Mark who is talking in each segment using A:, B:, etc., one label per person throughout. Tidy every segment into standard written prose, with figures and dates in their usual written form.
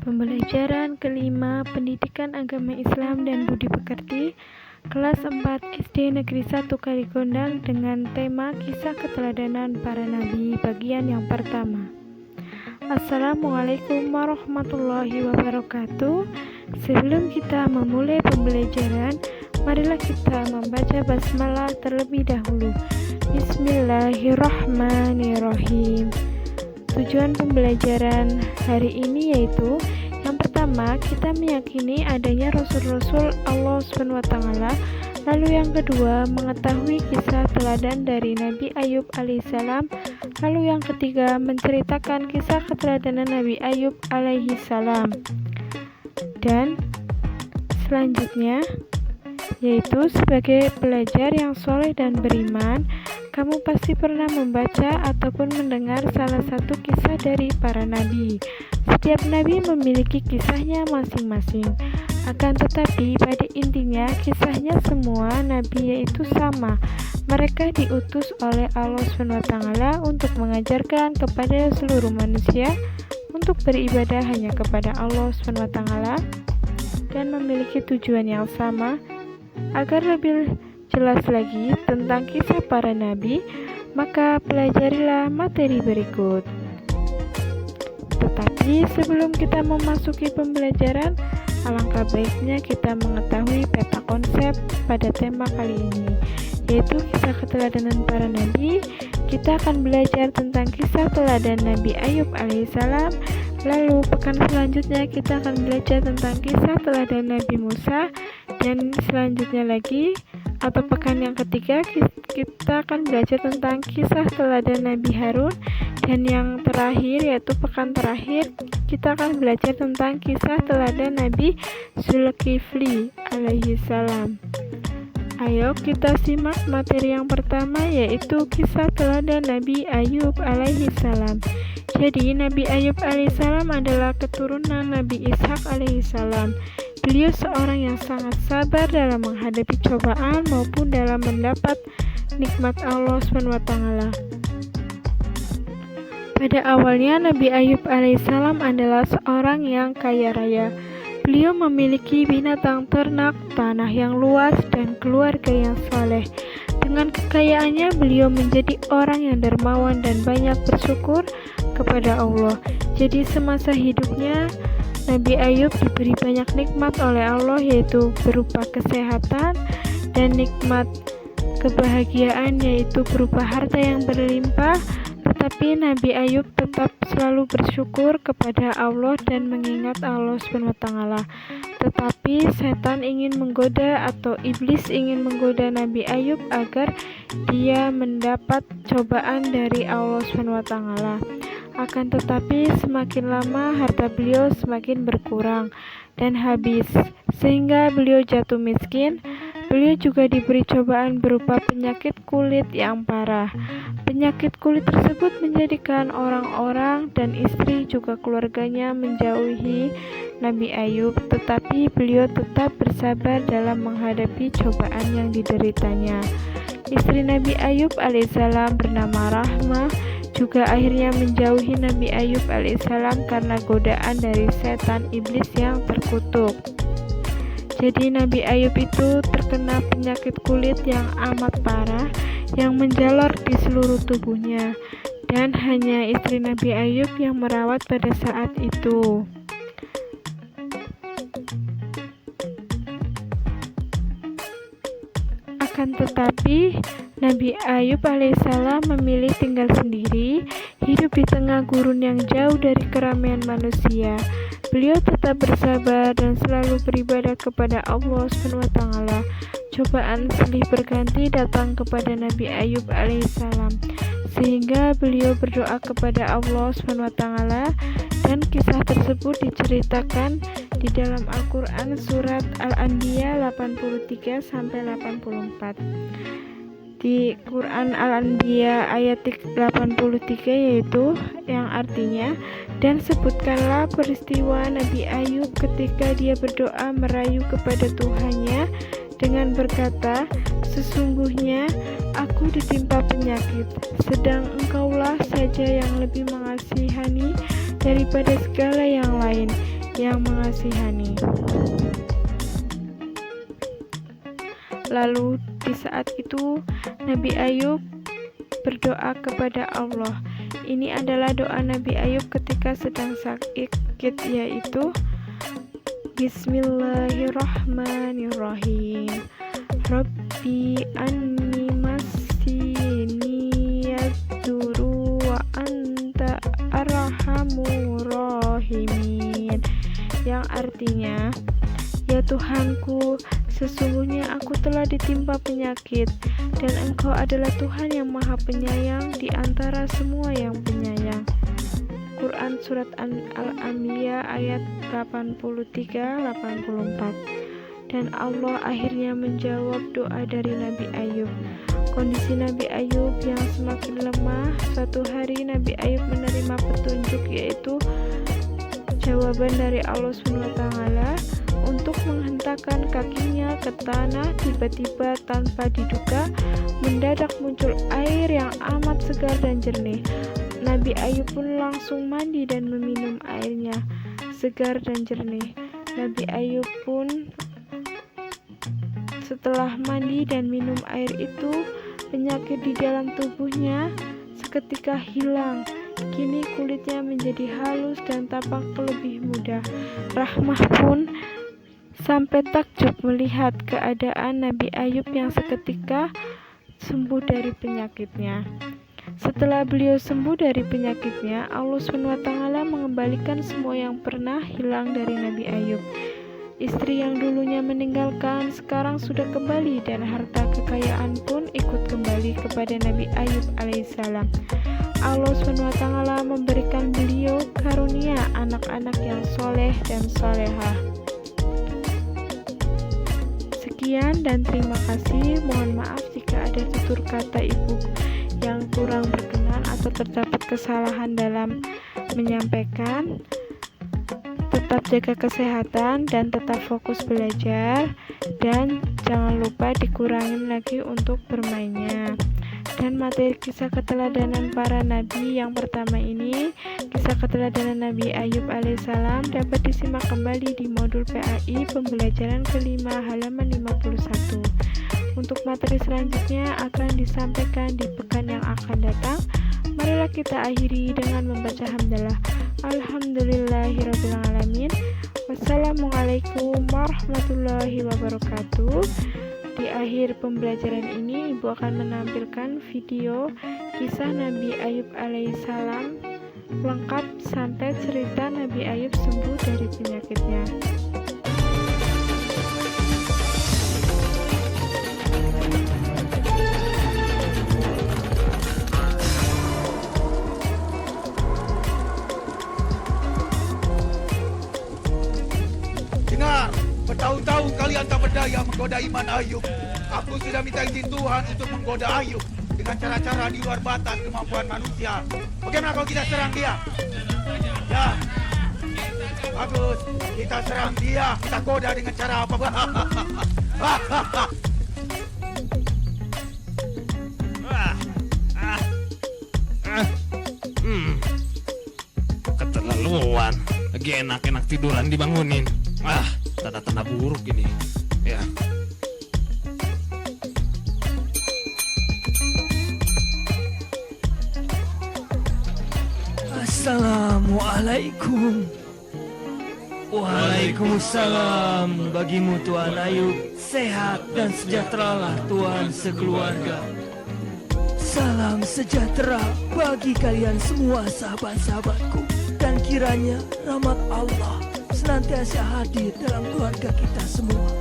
A: Pembelajaran kelima Pendidikan Agama Islam dan Budi Pekerti Kelas 4 SD Negeri 1 Kaligondang dengan tema Kisah Keteladanan Para Nabi bagian yang pertama. Assalamualaikum warahmatullahi wabarakatuh. Sebelum kita memulai pembelajaran, marilah kita membaca basmalah terlebih dahulu. Bismillahirrahmanirrahim. Tujuan pembelajaran hari ini yaitu yang pertama, kita meyakini adanya Rasul-Rasul Allah SWT. Lalu yang kedua, mengetahui kisah teladan dari Nabi Ayub alaihissalam. Lalu yang ketiga, menceritakan kisah keteladanan Nabi Ayub alaihissalam. Dan selanjutnya, yaitu sebagai pelajar yang soleh dan beriman, kamu pasti pernah membaca ataupun mendengar salah satu kisah dari para nabi. Setiap nabi memiliki kisahnya masing-masing. Akan tetapi pada intinya kisahnya semua nabi yaitu sama. Mereka diutus oleh Allah SWT untuk mengajarkan kepada seluruh manusia untuk beribadah hanya kepada Allah SWT dan memiliki tujuan yang sama. Agar lebih jelas lagi tentang kisah para nabi, maka pelajarilah materi berikut. Tetapi sebelum kita memasuki pembelajaran, alangkah baiknya kita mengetahui peta konsep pada tema kali ini, yaitu kisah keteladanan para nabi. Kita akan belajar tentang kisah teladan Nabi Ayub alaihissalam. Lalu pekan selanjutnya kita akan belajar tentang kisah teladan Nabi Musa. Dan selanjutnya lagi atau pekan yang ketiga kita akan belajar tentang kisah teladan Nabi Harun. Dan yang terakhir yaitu pekan terakhir kita akan belajar tentang kisah teladan Nabi Zulkifli alaihissalam. Ayo kita simak materi yang pertama, yaitu kisah teladan Nabi Ayub alaihissalam. Jadi Nabi Ayub alaihissalam adalah keturunan Nabi Ishak alaihissalam. Beliau seorang yang sangat sabar dalam menghadapi cobaan maupun dalam mendapat nikmat Allah SWT. Pada awalnya Nabi Ayub alaihissalam adalah seorang yang kaya raya. Beliau memiliki binatang ternak, tanah yang luas, dan keluarga yang saleh. Dengan kekayaannya, beliau menjadi orang yang dermawan dan banyak bersyukur kepada Allah. Jadi semasa hidupnya, Nabi Ayub diberi banyak nikmat oleh Allah, yaitu berupa kesehatan dan nikmat kebahagiaan, yaitu berupa harta yang berlimpah. Tetapi Nabi Ayub tetap selalu bersyukur kepada Allah dan mengingat Allah SWT. Tetapi setan ingin menggoda atau iblis ingin menggoda Nabi Ayub agar dia mendapat cobaan dari Allah SWT. Akan tetapi semakin lama harta beliau semakin berkurang dan habis, sehingga beliau jatuh miskin. Beliau juga diberi cobaan berupa penyakit kulit yang parah. Penyakit kulit tersebut menjadikan orang-orang dan istri juga keluarganya menjauhi Nabi Ayub, tetapi beliau tetap bersabar dalam menghadapi cobaan yang dideritanya. Istri Nabi Ayub alaihissalam bernama Rahmah juga akhirnya menjauhi Nabi Ayub alaihissalam karena godaan dari setan iblis yang terkutuk. Jadi Nabi Ayub itu terkena penyakit kulit yang amat parah yang menjalar di seluruh tubuhnya, dan hanya istri Nabi Ayub yang merawat pada saat itu. Akan tetapi Nabi Ayub alaihissalam memilih tinggal sendiri, hidup di tengah gurun yang jauh dari keramaian manusia. Beliau tetap bersabar dan selalu beribadah kepada Allah SWT. Cobaan silih berganti datang kepada Nabi Ayub alaihissalam, sehingga beliau berdoa kepada Allah SWT, dan kisah tersebut diceritakan di dalam Al-Quran surat Al-Anbiya 83-84. Di Quran Al-Anbiya ayat 83 yaitu yang artinya, dan sebutkanlah peristiwa Nabi Ayub ketika dia berdoa merayu kepada Tuhannya dengan berkata, sesungguhnya aku ditimpa penyakit, sedang engkaulah saja yang lebih mengasihani daripada segala yang lain. yang mengasihani. Lalu di saat itu Nabi Ayub berdoa kepada Allah. Ini adalah doa Nabi Ayub ketika sedang sakit, yaitu Bismillahirrahmanirrahim. Rabbi anni massini yadurru wa anta arhamur rahimin, yang artinya, ya Tuhanku, sesungguhnya aku telah ditimpa penyakit, dan Engkau adalah Tuhan yang Maha Penyayang di antara semua yang penyayang. Quran Surat Al-Anbiya ayat 83-84. Dan Allah akhirnya menjawab doa dari Nabi Ayub. Kondisi Nabi Ayub yang semakin lemah, suatu hari Nabi Ayub menerima petunjuk, yaitu jawaban dari Allah SWT untuk menghentakkan kakinya ke tanah. Tiba-tiba tanpa diduga, mendadak muncul air yang amat segar dan jernih. Nabi Ayub pun langsung mandi dan meminum airnya, segar dan jernih. Nabi Ayub pun setelah mandi dan minum air itu, penyakit di dalam tubuhnya seketika hilang. Kini kulitnya menjadi halus dan tampak lebih muda. Rahmah pun sampai takjub melihat keadaan Nabi Ayub yang seketika sembuh dari penyakitnya. Setelah beliau sembuh dari penyakitnya, Allah SWT mengembalikan semua yang pernah hilang dari Nabi Ayub. Istri yang dulunya meninggalkan sekarang sudah kembali, dan harta kekayaan pun ikut kembali kepada Nabi Ayub alaihissalam. Allah SWT memberikan beliau karunia anak-anak yang soleh dan solehah. Sekian dan terima kasih. Mohon maaf jika ada tutur kata ibu yang kurang berkenan atau terdapat kesalahan dalam menyampaikan. Tetap jaga kesehatan dan tetap fokus belajar, dan jangan lupa dikurangin lagi untuk bermainnya. Dan materi kisah keteladanan para nabi yang pertama ini, kisah keteladanan Nabi Ayub alaihissalam, dapat disimak kembali di modul PAI pembelajaran kelima halaman 51. Untuk materi selanjutnya akan disampaikan di pekan yang akan datang. Marilah kita akhiri dengan membaca hamdalah. Alhamdulillahirrabbilalamin. Wassalamualaikum warahmatullahi wabarakatuh. Di akhir pembelajaran ini, Ibu akan menampilkan video kisah Nabi Ayub alaihissalam lengkap sampai cerita Nabi Ayub sembuh dari penyakitnya.
B: Bertahun-tahun kalian tak berdaya menggoda iman Ayub. Aku sudah minta izin Tuhan untuk menggoda Ayub dengan cara-cara di luar batas kemampuan manusia. Bagaimana kalau kita serang dia? Ya, bagus. Kita serang dia. Kita goda dengan cara apa?
C: Keterlaluan. Lagi enak-enak tiduran dibangunin. Tanda-tanda buruk ini. Ya.
D: Assalamualaikum. Waalaikumsalam. Bagimu Tuan Ayub, sehat dan sejahteralah Tuan sekeluarga. Salam sejahtera bagi kalian semua sahabat-sahabatku, dan kiranya rahmat Allah senantiasa hadir dalam keluarga kita semua.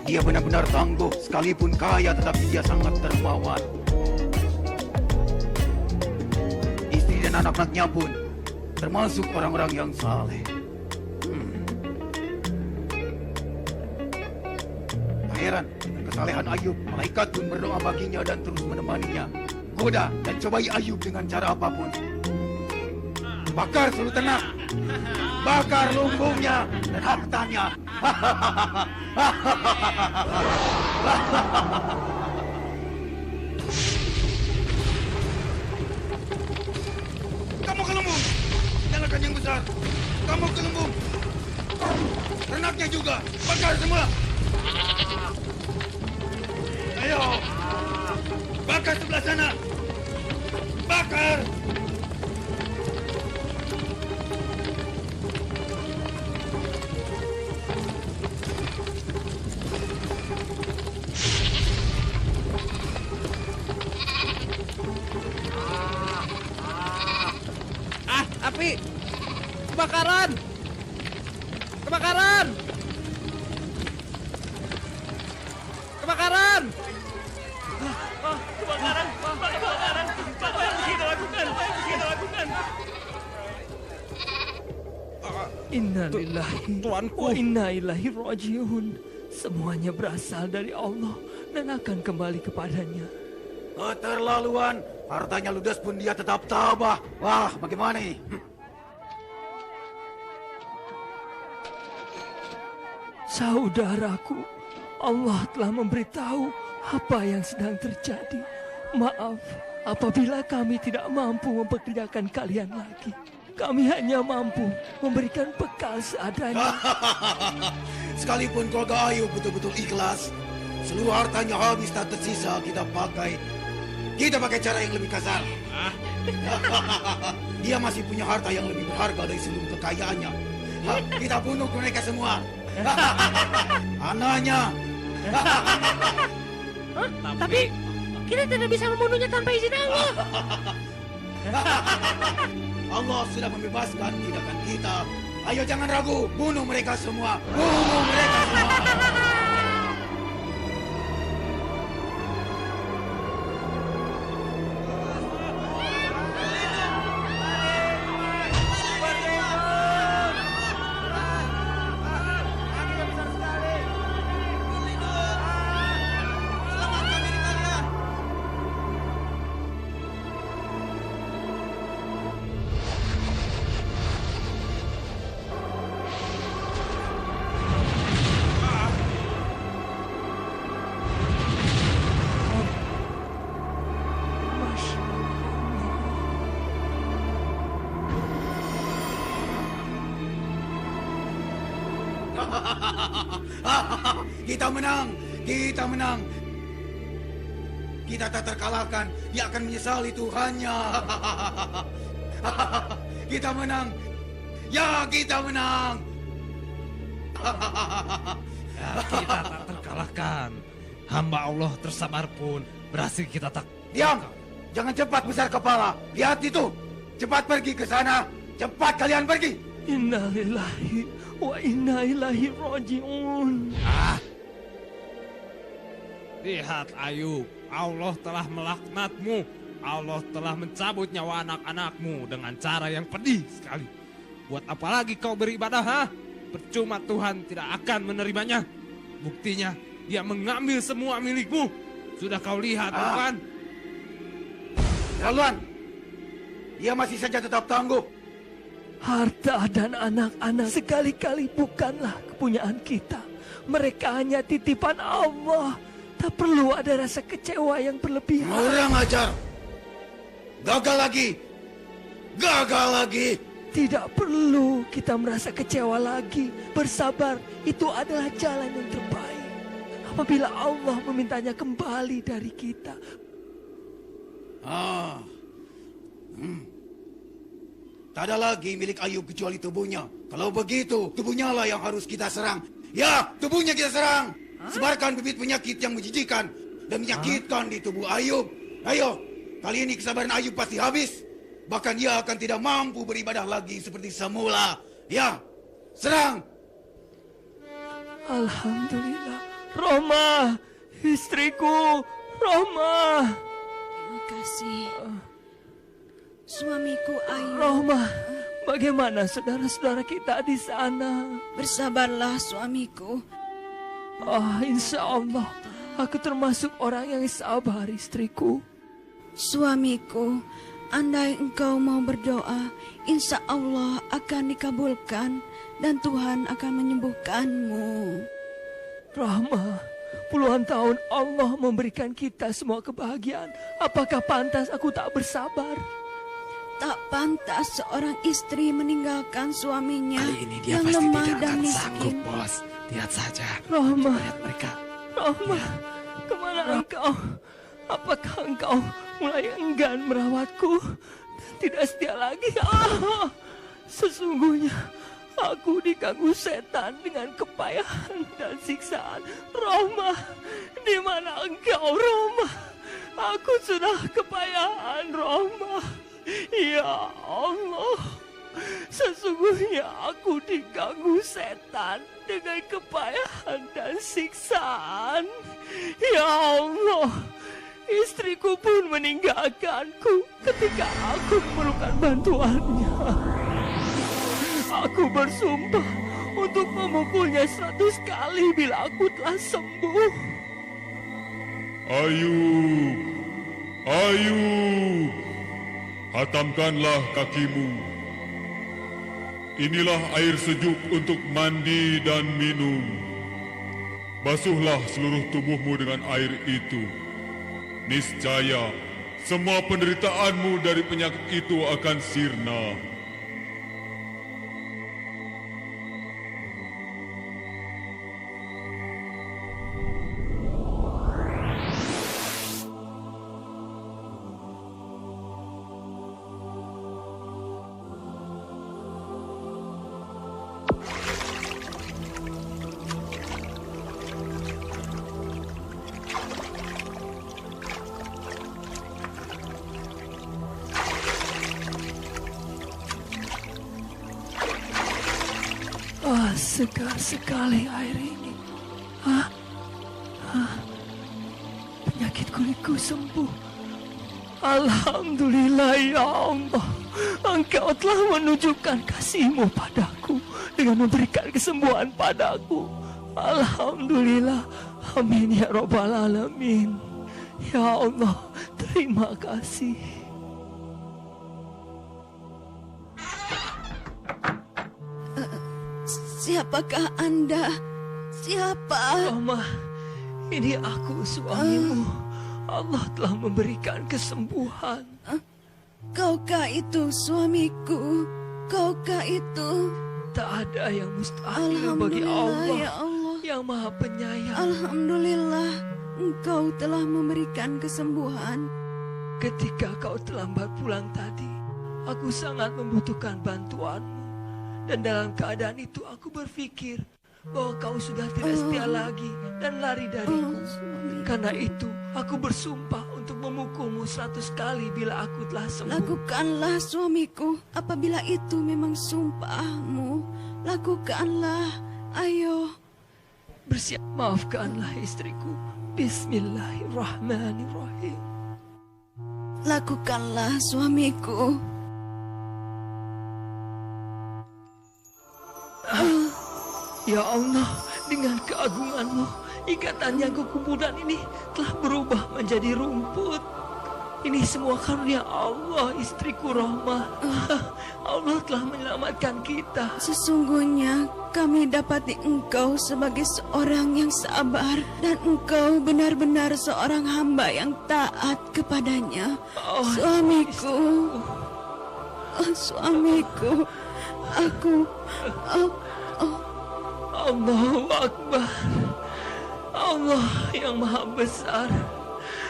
B: Dia benar-benar tangguh, sekalipun kaya tetapi dia sangat dermawan. Istri dan anak-anaknya pun termasuk orang-orang yang saleh. Tak heran, kesalehan Ayub, malaikat pun berdoa baginya dan terus menemaninya. Goda dan cobai Ayub dengan cara apapun. Bakar seluruh ternak, bakar lumbungnya dan hartanya. Kamu ke lumbung, nyalakan yang besar. kamu gelembung. Ternaknya juga, bakar semua. Ayo, bakar sebelah sana. Bakar.
C: Api! Kebakaran! Kebakaran! Kebakaran!
D: Kebakaran! Apa yang kita lakukan? Innalillahi
C: Tuanku.
D: wa inna ilaihi rajiun. Semuanya berasal dari Allah dan akan kembali kepadanya.
B: Keterlaluan. Hartanya ludes pun dia tetap tabah. Wah, bagaimana ini?
D: Saudaraku, Allah telah memberitahu apa yang sedang terjadi. Maaf apabila kami tidak mampu mempekerjakan kalian lagi. Kami hanya mampu memberikan bekal seadanya.
B: Sekalipun keluarga Ayub betul-betul ikhlas, seluruh hartanya habis tak tersisa kita pakai cara yang lebih kasar. Dia masih punya harta yang lebih berharga dari seluruh kekayaannya. Kita bunuh mereka semua. Anaknya.
E: Tapi kita tidak bisa membunuhnya tanpa izin Allah.
B: Allah sudah membebaskan tindakan kita. Ayo jangan ragu, bunuh mereka semua. Bunuh mereka semua. Kita menang, kita menang. Kita tak terkalahkan, dia akan menyesali Tuhannya. Kita menang, ya kita menang.
C: Kita tak terkalahkan. Hamba Allah tersabar pun berhasil kita tak...
B: Diam, jangan cepat besar kepala. Lihat itu, cepat pergi ke sana. Cepat kalian pergi.
D: Innalillahi wa inna ilaihi rajiun.
C: Lihat Ayub, Allah telah melaknatmu. Allah telah mencabut nyawa anak-anakmu dengan cara yang pedih sekali. Buat apa lagi kau beribadah, ha? Percuma Tuhan tidak akan menerimanya. Buktinya, dia mengambil semua milikmu. Sudah kau lihat, bukan?
B: Laluan, dia masih saja tetap tangguh.
D: Harta dan anak-anak sekali-kali bukanlah kepunyaan kita. Mereka hanya titipan Allah. Tak perlu ada rasa kecewa yang berlebihan.
B: Orang ajar. Gagal lagi. Gagal lagi.
D: Tidak perlu kita merasa kecewa lagi. Bersabar, itu adalah jalan yang terbaik. Apabila Allah memintanya kembali dari kita.
B: Tak ada lagi milik Ayub kecuali tubuhnya. Kalau begitu, tubuhnya lah yang harus kita serang. Ya, tubuhnya kita serang. Sebarkan bibit penyakit yang menjijikan dan menyakitkan di tubuh Ayub. Ayo, kali ini kesabaran Ayub pasti habis. Bahkan ia akan tidak mampu beribadah lagi seperti semula. Ya, serang.
D: Alhamdulillah. Roma, istriku. Roma.
E: Terima kasih. Suamiku Ayub.
D: Roma, bagaimana saudara-saudara kita di sana?
E: Bersabarlah suamiku.
D: Insya Allah, aku termasuk orang yang sabar, istriku.
E: Suamiku, andai engkau mau berdoa, insya Allah akan dikabulkan dan Tuhan akan menyembuhkanmu.
D: Rama, puluhan tahun Allah memberikan kita semua kebahagiaan. Apakah pantas aku tak bersabar?
F: Tak pantas seorang istri meninggalkan suaminya
G: Kali ini dia
F: yang
G: pasti
F: lemah
G: tidak
F: dan
G: akan sanggup,
F: miskin.
G: bos. Lihat saja.
D: Rahma,
G: Lihat mereka.
D: Rahma, kemana engkau? Apakah engkau mulai enggan merawatku dan tidak setia lagi? Sesungguhnya aku diganggu setan dengan kepayahan dan siksaan. Rahma, di mana engkau, Rahma? Aku sudah kepayahan, Rahma. Ya Allah, sesungguhnya aku diganggu setan dengan kepayahan dan siksaan. Ya Allah, istriku pun meninggalkanku ketika aku memerlukan bantuannya. Aku bersumpah untuk memukulnya 100 kali bila aku telah sembuh.
H: Ayub, Ayub, hatamkanlah kakimu. Inilah air sejuk untuk mandi dan minum. Basuhlah seluruh tubuhmu dengan air itu. Niscaya semua penderitaanmu dari penyakit itu akan sirna.
D: Segar sekali air ini. Penyakit kulitku sembuh. Alhamdulillah ya Allah. Engkau telah menunjukkan kasih-Mu padaku dengan memberikan kesembuhan padaku. Alhamdulillah. Amin ya Rabbal Alamin. Ya Allah, terima kasih.
F: Siapakah Anda? Siapa?
D: Rahma, ini aku suamimu. Allah telah memberikan kesembuhan.
F: Kaukah itu suamiku? Kaukah itu?
D: Tak ada yang mustahil bagi Allah,
F: ya Allah.
D: yang Maha Penyayang.
F: Alhamdulillah, Engkau telah memberikan kesembuhan.
D: Ketika kau terlambat pulang tadi, aku sangat membutuhkan bantuanmu. Dan dalam keadaan itu aku berpikir bahwa kau sudah tidak setia lagi dan lari dariku. Karena itu aku bersumpah untuk memukulmu 100 kali bila aku telah sembuh.
F: Lakukanlah suamiku, apabila itu memang sumpahmu. Lakukanlah, ayo.
D: Bersiap, maafkanlah istriku. Bismillahirrahmanirrahim.
F: Lakukanlah suamiku.
D: Ya Allah, dengan keagungan-Mu, ikatan yang kukumpulkan ini telah berubah menjadi rumput. Ini semua karunia Allah, istriku Rahma. Allah telah menyelamatkan kita.
F: Sesungguhnya kami dapati engkau sebagai seorang yang sabar, dan engkau benar-benar seorang hamba yang taat kepadanya. Suamiku, suamiku,
D: Allahu Akbar. Allah yang Maha Besar,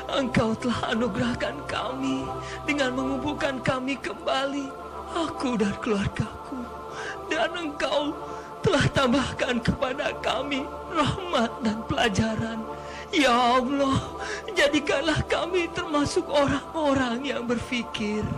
D: Engkau telah anugerahkan kami dengan mengumpulkan kami kembali, aku dan keluargaku. Dan Engkau telah tambahkan kepada kami rahmat dan pelajaran. Ya Allah, jadikanlah kami termasuk orang-orang yang berfikir.